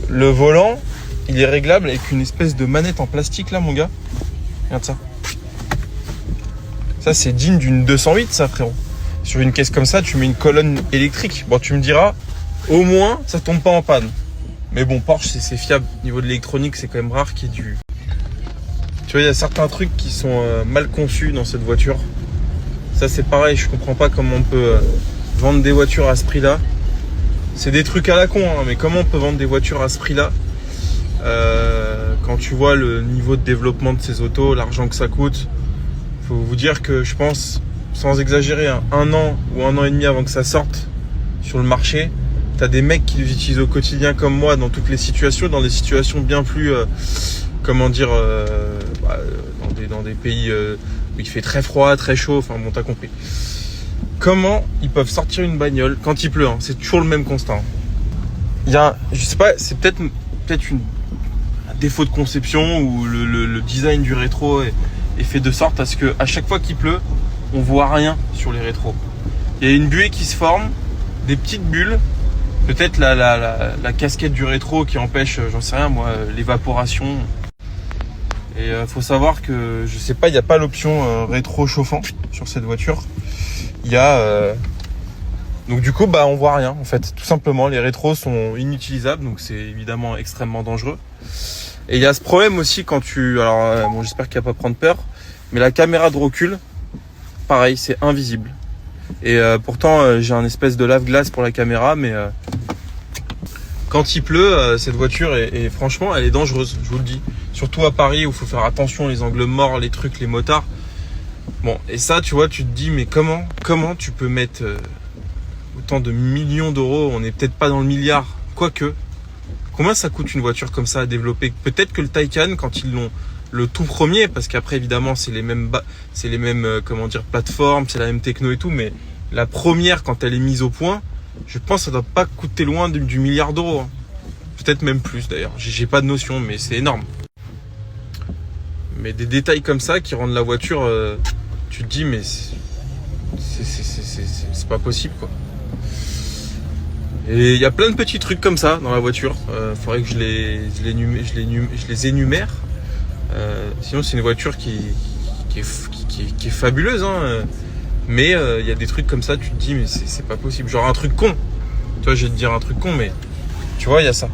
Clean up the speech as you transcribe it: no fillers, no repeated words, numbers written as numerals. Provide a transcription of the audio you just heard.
Le volant, il est réglable avec une espèce de manette en plastique là, mon gars. Regarde ça. Ça, c'est digne d'une 208, ça, frérot. Sur une caisse comme ça, tu mets une colonne électrique. Bon, tu me diras, au moins, ça tombe pas en panne. Mais bon, Porsche, c'est fiable. Au niveau de l'électronique, c'est quand même rare qu'il y ait du... Tu vois, il y a certains trucs qui sont mal conçus dans cette voiture. Ça, c'est pareil. Je comprends pas comment on peut vendre des voitures à ce prix-là. C'est des trucs à la con, hein, mais comment on peut vendre des voitures à ce prix-là quand tu vois le niveau de développement de ces autos, l'argent que ça coûte. Faut vous dire que je pense, sans exagérer, hein, 1 an ou 1 an et demi avant que ça sorte sur le marché, t'as des mecs qui les utilisent au quotidien comme moi dans toutes les situations, dans des situations bien plus, dans des pays où il fait très froid, très chaud, enfin bon, t'as compris. Comment ils peuvent sortir une bagnole quand il pleut, hein, c'est toujours le même constat. Hein. Il y a, je sais pas, c'est peut-être un défaut de conception ou le design du rétro est fait de sorte à ce que à chaque fois qu'il pleut, on voit rien sur les rétros. Il y a une buée qui se forme, des petites bulles, peut-être la casquette du rétro qui empêche, j'en sais rien moi, l'évaporation. Et faut savoir que, je sais pas, il n'y a pas l'option rétro chauffant sur cette voiture. Il y a... Donc du coup, on voit rien en fait. Tout simplement, les rétros sont inutilisables, donc c'est évidemment extrêmement dangereux. Et il y a ce problème aussi quand tu... Alors, bon, j'espère qu'il n'y a pas prendre peur, mais la caméra de recul, pareil, c'est invisible. Et pourtant, j'ai un espèce de lave-glace pour la caméra, mais quand il pleut, cette voiture est franchement, elle est dangereuse, je vous le dis. Surtout à Paris où il faut faire attention, les angles morts, les trucs, les motards. Bon, et ça, tu vois, tu te dis, mais comment tu peux mettre autant de millions d'euros? On n'est peut-être pas dans le milliard, quoique. Combien ça coûte une voiture comme ça à développer? Peut-être que le Taycan, quand ils l'ont le tout premier, parce qu'après évidemment c'est les mêmes plateformes, c'est la même techno et tout, mais la première quand elle est mise au point, je pense que ça doit pas coûter loin du milliard d'euros. Hein. Peut-être même plus d'ailleurs. J'ai pas de notion, mais c'est énorme. Mais des détails comme ça qui rendent la voiture, tu te dis mais c'est pas possible quoi. Et il y a plein de petits trucs comme ça dans la voiture. Faudrait que je les énumère. Sinon c'est une voiture qui est fabuleuse. Hein. Mais il y a des trucs comme ça, tu te dis mais c'est pas possible. Genre un truc con. Tu vois, je vais te dire un truc con, mais tu vois, il y a ça.